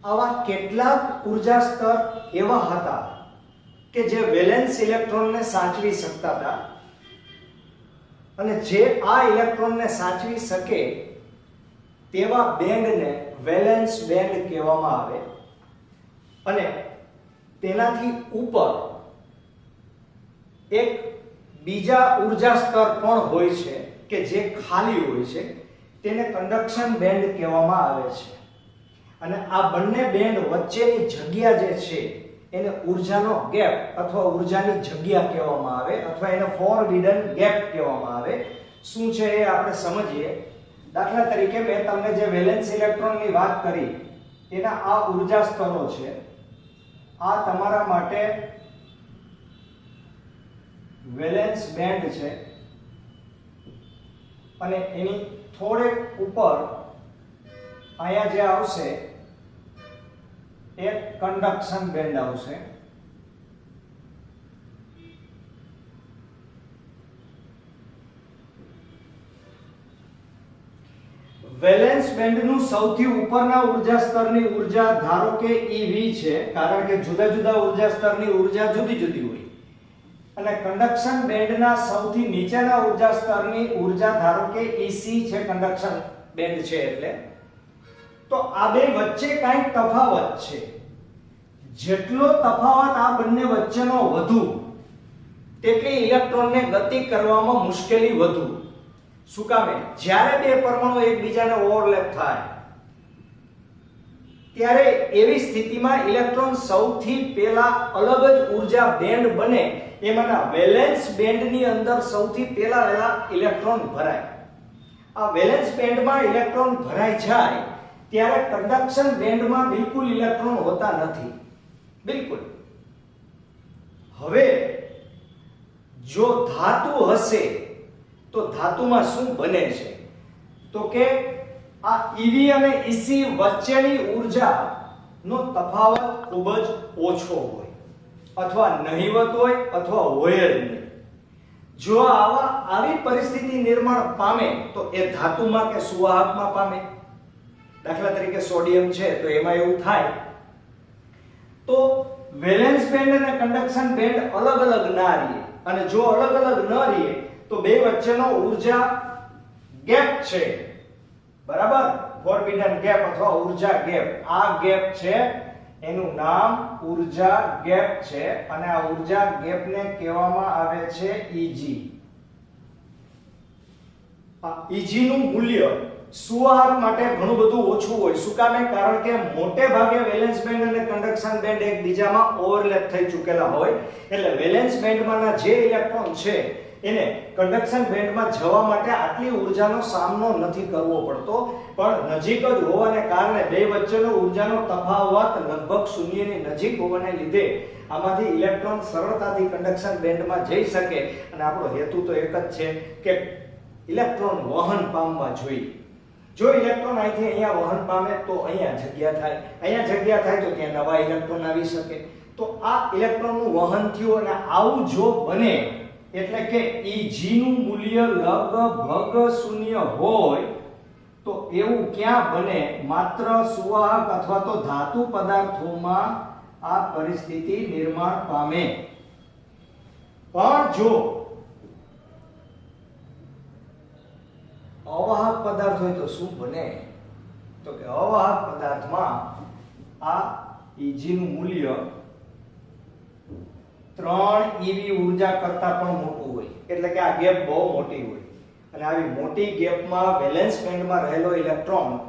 આવા કેટલાક ઊર્જા સ્તર એવા હતા કે જે વેલેન્સ ઇલેક્ટ્રોનને સાચવી શકતા હતા અને જે આ ઇલેક્ટ્રોનને સાચવી શકે તેવા બેન્ડને વેલેન્સ બેન્ડ કહેવામાં આવે. અને તેનાથી ઉપર એક બીજા ઊર્જા સ્તર પણ હોય છે કે જે ખાલી હોય છે, તેને કન્ડક્શન બેન્ડ કહેવામાં આવે છે. અને આ બંને બેન્ડ વચ્ચેની જગ્યા જે છે એને ઊર્જાનો ગેપ અથવા ઊર્જાની જગ્યા કહેવામાં આવે અથવા એને ફોરબિડન ગેપ કહેવામાં આવે. શું છે એ આપણે સમજીએ. દાખલા તરીકે મેં તમને જે વેલેન્સ ઇલેક્ટ્રોનની વાત કરી એના આ ઊર્જા સ્તરો છે. આ તમારા માટે વેલેન્સ બેન્ડ છે અને એની થોડેક ઉપર અહીંયા જે આવશે એક કન્ડક્શન બેન્ડ આવશે. વેલેન્સ બેન્ડનું સૌથી ઉપરના ઊર્જા સ્તરની ઊર્જા ધારો કે EV છે, કારણ કે જુદા જુદા ઊર્જા સ્તરની ઊર્જા જુદી જુદી હોય. અને કન્ડક્શન બેન્ડના સૌથી નીચેના ઊર્જા સ્તરની ઊર્જા ધારો કે EC છે, કન્ડક્શન બેન્ડ છે એટલે. તો આ બે વચ્ચે કંઈક તફાવત છે. જેટલો તફાવત આ બંને વચ્ચેનો વધુ તેટલી ઇલેક્ટ્રોનને ગતિ કરવામાં મુશ્કેલી વધુ. શું કામે? જ્યારે બે પરમાણુ એકબીજાને ઓવરલેપ થાય ત્યારે એવી સ્થિતિમાં ઇલેક્ટ્રોન સૌથી પહેલા અલગ જ ઊર્જા બેન્ડ બને એમાંના વેલેન્સ બેન્ડની અંદર સૌથી પહેલા ઇલેક્ટ્રોન ભરાય. આ વેલેન્સ બેન્ડમાં ઇલેક્ટ્રોન ભરાઈ જાય ત્યારે કન્ડક્શન બેન્ડમાં બિલકુલ ઇલેક્ટ્રોન હોતા નથી. બિલકુલ. હવે જો ધાતુ હશે તો ધાતુમાં શું બને છે તો કે આ EV અને EC વચ્ચેની ઊર્જાનો તફાવત ખૂબ જ ઓછો હોય અથવા નહિવત હોય અથવા હોય જ નહીં. જો આવી પરિસ્થિતિ નિર્માણ પામે તો એ ધાતુમાં કે સુવાહકમાં પામે. દાખલા તરીકે સોડિયમ છે તો એમાં એવું થાય. તો વેલેન્સ બેન્ડ અને કન્ડક્શન બેન્ડ અલગ અલગ ના રહે અને જો અલગ અલગ ન રહે તો બે વચ્ચેનો ઊર્જા ગેપ છે, બરાબર, ફોરબિડન ગેપ અથવા ઊર્જા ગેપ. આ ગેપ છે એનું નામ ઊર્જા ગેપ છે અને આ ઊર્જા ગેપને કહેવામાં આવે છે EG. આ EG નું મૂલ્ય સુવાહક માટે ઘણું બધું ઓછું હોય. શું કામે? કારણ કે મોટે ભાગે વેલેન્સ બેન્ડ અને કન્ડક્શન બેન્ડ એકબીજામાં ઓવરલેપ થઈ ચૂકેલા હોય એટલે વેલેન્સ બેન્ડમાંના જે ઇલેક્ટ્રોન છે એને કન્ડક્શન બેન્ડમાં જવા માટે આટલી ઊર્જાનો સામનો નથી કરવો પડતો. પણ નજીક જ હોવાને કારણે બે વચ્ચેનો ઊર્જાનો તફાવત લગભગ શૂન્યની નજીક હોવાને લીધે આમાંથી ઇલેક્ટ્રોન સરળતાથી કન્ડક્શન બેન્ડમાં જઈ શકે અને આપણો હેતુ તો એક જ છે કે ઇલેક્ટ્રોન વહન પામવા જોઈએ. જો ઇલેક્ટ્રોન અહીંથી અહીંયા વહન પામે તો અહીંયા જગ્યા થાય, અહીંયા જગ્યા થાય તો ત્યાં નવા ઇલેક્ટ્રોન આવી શકે. તો આ ઇલેક્ટ્રોનનું વહન થયું અને આવું જો બને એટલે કે EG નું મૂલ્ય લગભગ શૂન્ય હોય તો એવું ક્યાં બને? માત્ર સુવાહક અથવા તો ધાતુ પદાર્થોમાં આ પરિસ્થિતિ નિર્માણ પામે. પણ જો અવાહક પદાર્થ હોય તો શું બને? તો કે અવાહક પદાર્થમાં આ Eg નું મૂલ્ય 3 eV ઊર્જા કરતા પણ મોટું હોય, એટલે કે આ ગેપ બહુ મોટી હોય અને આવી મોટી ગેપમાં વેલેન્સ બેન્ડમાં રહેલો ઇલેક્ટ્રોન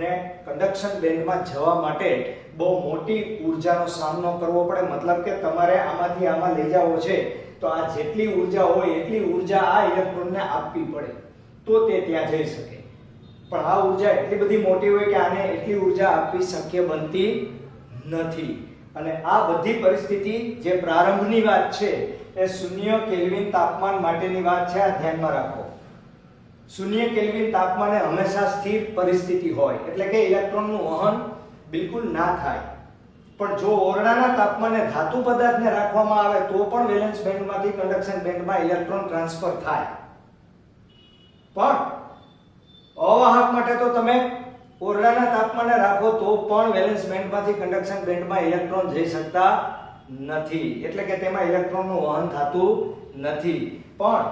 ને કન્ડક્શન બેન્ડમાં જવા માટે બહુ મોટી ઊર્જાનો સામનો કરવો પડે. મતલબ કે તમારે આમાંથી આમાં લઈ જાવો છે તો આ જેટલી ઊર્જા હોય એટલી ઊર્જા આ ઇલેક્ટ્રોનને આપવી પડે તો તે ત્યાં જઈ શકે. પણ આ ઊર્જા એટલી બધી મોટી હોય કે આને એટલી ઊર્જા આપવી શક્ય બનતી નથી. અને આ બધી પરિસ્થિતિ જે પ્રારંભની વાત છે એ 0 કેલ્વિન તાપમાન માટેની વાત છે. આ ધ્યાનમાં રાખો. 0 કેલ્વિન તાપમાને હંમેશા સ્થિર પરિસ્થિતિ હોય, એટલે કે ઇલેક્ટ્રોનનું વહન બિલકુલ ના થાય. પણ જો ઓરડાના તાપમાને ધાતુ પદાર્થને રાખવામાં આવે તો પણ વેલેન્સ બેન્ડમાંથી કન્ડક્શન બેન્ડમાં ઇલેક્ટ્રોન ટ્રાન્સફર થાય. પણ અવાહક માટે તો તમે ઓરડાના તાપમાને રાખો તો પણ વેલેન્સ બેન્ડમાંથી કન્ડક્શન બેન્ડમાં ઇલેક્ટ્રોન જઈ શકતા નથી, એટલે કે તેમાં ઇલેક્ટ્રોનનું વહન થતું નથી. પણ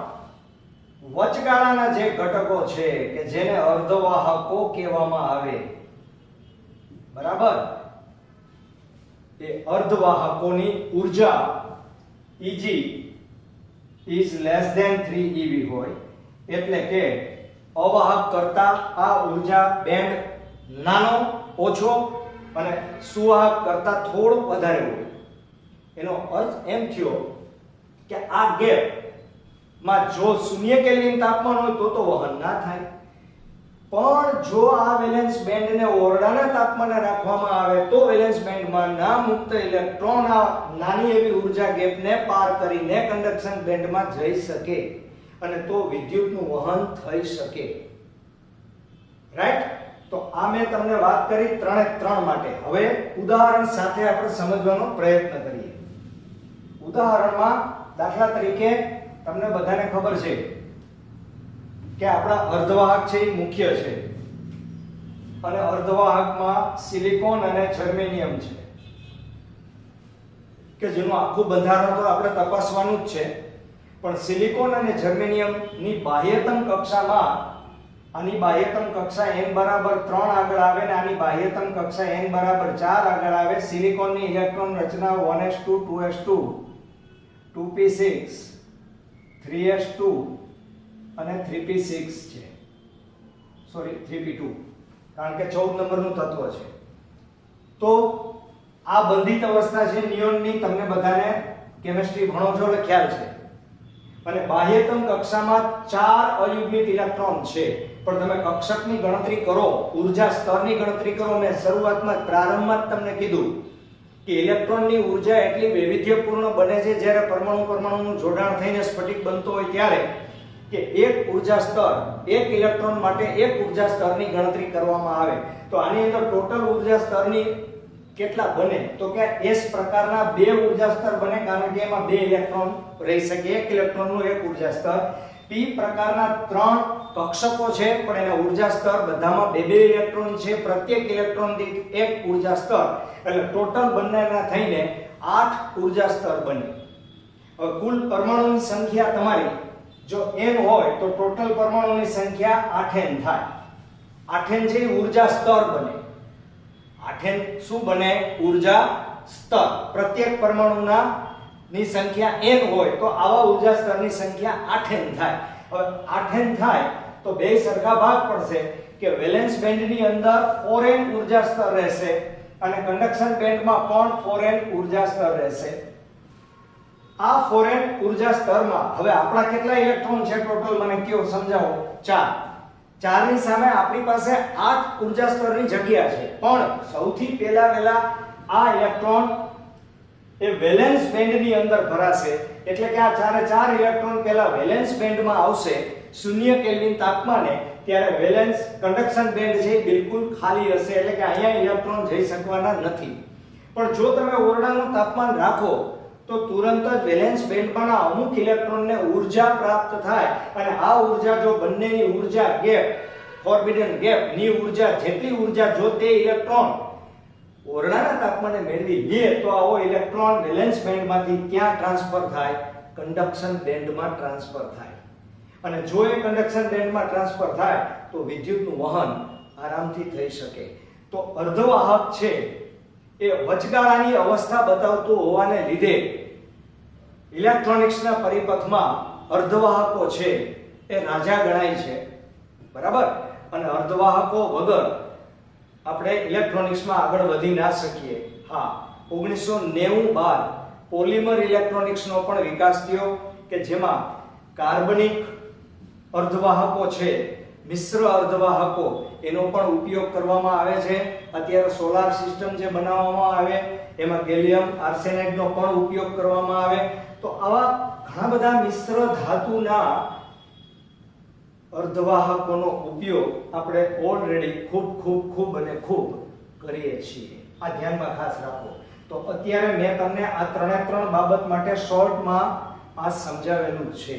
વચગાળાના જે ઘટકો છે કે જેને અર્ધવાહકો કહેવામાં આવે, બરાબર, એ અર્ધવાહકોની ઊર્જા Eg is less than 3 eV હોય, એટલે કે અવાહક કરતા આ ઊર્જા બેન્ડ નાનો ઓછો અને સુવાહક કરતા થોડો વધારે હોય. એનો અર્થ એમ થયો કે આ ગેપ માં જો 0 કેલ્વિન તાપમાન હોય તો વહન ના થાય. પણ જો આ વેલેન્સ બેન્ડને ઓરડાના તાપમાને રાખવામાં આવે તો વેલેન્સ બેન્ડમાં ના મુક્ત ઇલેક્ટ્રોન આ નાની એવી ઊર્જા ગેપને પાર કરીને કન્ડક્શન બેન્ડમાં જઈ શકે અને તો વિદ્યુતનું વહન થઈ શકે. રાઈટ? તો આ મેં તમને વાત કરી 3 માટે. હવે ઉદાહરણ સાથે આપણે સમજવાનો પ્રયત્ન કરીએ. ઉદાહરણમાં દાખલા તરીકે તમને બધાને ખબર છે કે આપણા અર્ધવાહક છે એ મુખ્ય છે અને અર્ધવાહકમાં સિલિકોન અને જર્મેનિયમ છે કે જેનું આખું બંધારણ તો આપણે તપાસવાનું જ છે. પણ સિલિકોન અને જર્મેનિયમની બાહ્યતમ કક્ષામાં આની બાહ્યતમ કક્ષા n બરાબર 3 આગળ આવે ને આની બાહ્યતમ કક્ષા n બરાબર 4 આગળ આવે. સિલિકોનની ઇલેક્ટ્રોન રચના 1s2 2s2 2p6 3s2 અને 3p6 છે. સોરી 3p2, કારણ કે 14 નંબરનું તત્વ છે. તો આ બંધિત અવસ્થા છે નિયોનની, તમને બધાને કેમિસ્ટ્રી ભણો છો એટલે ખ્યાલ છે. અને બાહ્યતમ કક્ષામાં 4 અયુગ્મિત ઇલેક્ટ્રોન છે. પણ તમે કક્ષકની ગણતરી કરો, ઊર્જા સ્તરની ગણતરી કરો. મેં શરૂઆતમાં પ્રારંભમાં જ તમને કીધું કે ઇલેક્ટ્રોનની ઊર્જા એટલી વૈવિધ્યપૂર્ણ બને છે જ્યારે પરમાણુનું જોડાણ થઈને સ્ફટિક બનતો હોય ત્યારે કે એક ઊર્જા સ્તર એક ઇલેક્ટ્રોન માટે એક ઊર્જા સ્તરની ગણતરી કરવામાં આવે તો આની અંદર ટોટલ ઊર્જા સ્તરની કેટલા બને? તો કે S પ્રકારના 2 ઊર્જા સ્તર બને, કારણ કે એમાં 2 ઇલેક્ટ્રોન રહી શકે. એક ઇલેક્ટ્રોનનું એક ઊર્જા સ્તર. P પ્રકારના 3 કક્ષકો છે પણ એના ઊર્જા સ્તર બધામાં 2 ઇલેક્ટ્રોન છે. પ્રત્યેક ઇલેક્ટ્રોન દીઠ એક ઊર્જા સ્તર, એટલે ટોટલ બંનેના થઈને 8 ઊર્જા સ્તર બને. હવે કુલ પરમાણુની સંખ્યા તમારી જો n હોય તો ટોટલ પરમાણુની સંખ્યા 8n થાય. 8n છે ઊર્જા સ્તર બને. 8n શું બને? ઊર્જા સ્તર. પ્રત્યેક પરમાણુના ની સંખ્યા n હોય તો આવા ઊર્જા સ્તરની સંખ્યા 8n થાય. હવે 8n થાય તો બે સરખા ભાગ પડશે કે વેલેન્સ બેન્ડની અંદર 4n ઊર્જા સ્તર રહેશે અને કન્ડક્શન બેન્ડમાં પણ 4n ઊર્જા સ્તર રહેશે. આ 4n ઊર્જા સ્તરમાં હવે આપણા કેટલા ઇલેક્ટ્રોન છે ટોટલ? મને કયો, સમજાવો. 4. 4 ની સામે આપણી પાસે 8 ઊર્જા સ્તરની જગ્યા છે. પણ સૌથી પહેલા આ ઇલેક્ટ્રોન એ વેલેન્સ બેન્ડની અંદર ભરાશે, એટલે કે આ 4 ઇલેક્ટ્રોન પહેલા વેલેન્સ બેન્ડમાં આવશે 0 કેલ્વિન તાપમાને. ત્યારે વેલેન્સ કન્ડક્શન બેન્ડ છે બિલકુલ ખાલી હશે, એટલે કે અહીંયા ઇલેક્ટ્રોન જઈ શકવાના નથી. પણ જો તમે ઓરડાનું તાપમાન રાખો તો તુરંત જ વેલેન્સ બેન્ડમાંના અમુક ઇલેક્ટ્રોનને ઊર્જા પ્રાપ્ત થાય અને આ ઊર્જા જો બંનેની ઊર્જા ગેપ, ફોરબિડન ગેપ ની ઊર્જા જેટલી ઊર્જા જો તે ઇલેક્ટ્રોન ઓરડાના તાપમાને મેળવી લે તો આવો ઇલેક્ટ્રોન વેલેન્સ બેન્ડમાંથી ક્યાં ટ્રાન્સફર થાય? કન્ડક્શન બેન્ડમાં ટ્રાન્સફર થાય. અને જો એ કન્ડક્શન બેન્ડમાં ટ્રાન્સફર થાય તો વિદ્યુતનું વહન આરામથી થઈ શકે. તો અર્ધવાહક છે એ વચગાળાની અવસ્થા બતાવતું હોવાને લીધે ઇલેક્ટ્રોનિક્સના પરિપથમાં અર્ધવાહકો છે એ રાજા ગણાય છે, બરાબર. અને અર્ધવાહકો વગર આપણે ઇલેક્ટ્રોનિક્સમાં આગળ વધી ના શકીએ. હા, 1990 બાદ પોલિમર ઇલેક્ટ્રોનિક્સનો પણ વિકાસ થયો કે જેમાં કાર્બનિક અર્ધવાહકો છે, મિશ્ર અર્ધવાહકો, એનો પણ ઉપયોગ કરવામાં આવે છે. અત્યારે સોલાર સિસ્ટમ જે બનાવવામાં આવે એમાં ગેલિયમ આર્સેનાઇડનો પણ ઉપયોગ કરવામાં આવે. તો આવા ઘણા બધા મિશ્ર ધાતુના અર્ધવાહકોનો ઉપયોગ આપણે ઓલરેડી ખૂબ અને ખૂબ કરીએ છીએ. આ ધ્યાનમાં ખાસ રાખો. તો અત્યારે મેં તમને આ ત્રણ બાબત માટે શોર્ટમાં આ સમજાવેલું છે.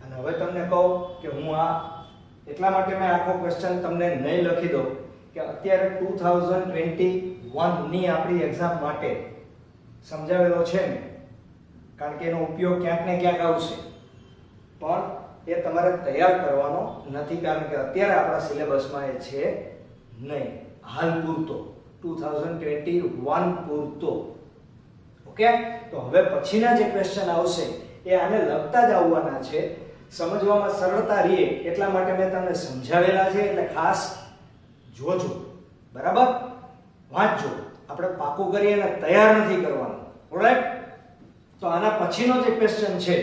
અને હવે તમને કહું કે હું આ એટલા માટે મેં આખો ક્વેશ્ચન તમને નહીં લખી દઉં કે અત્યારે 2021 ની આપણી એક્ઝામ માટે સમજાવેલો છે ને, કારણ કે એનો ઉપયોગ ક્યાંક ને ક્યાંક આવશે, પણ એ તમારે તૈયાર કરવાનો નથી, કારણ કે અત્યારે આપણા સિલેબસમાં એ છે નહીં, હાલ પૂરતો 2021 પૂરતો. ઓકે, તો હવે પછીના જે ક્વેશ્ચન આવશે એ આને લગતા જ આવવાના છે. સમજવામાં સરળતા રહે એટલા માટે મેં તમને સમજાવેલા છે, એટલે ખાસ જોજો, બરાબર, વાંચજો. આપણે પાકું કરી અને તૈયાર નથી કરવાનું. ઓલરાઈટ, તો આના પછીનો જે ક્વેશ્ચન છે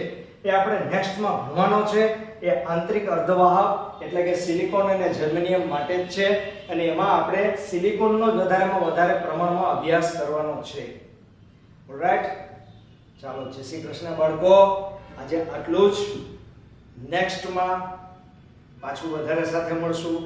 એ આપણે નેક્સ્ટમાં ભણવાનો છે. એ આંતરિક અર્ધવાહક એટલે કે સિલિકોન અને જર્મેનિયમ માટે જ છે, અને એમાં આપણે સિલિકોનનો જ વધારે પ્રમાણમાં અભ્યાસ કરવાનો છે. ઓલરાઈટ, ચાલો, જય શ્રી કૃષ્ણ બાળકો. આજે આટલું જ. નેક્સ્ટમાં પાછું વધારે સાથે મળશું.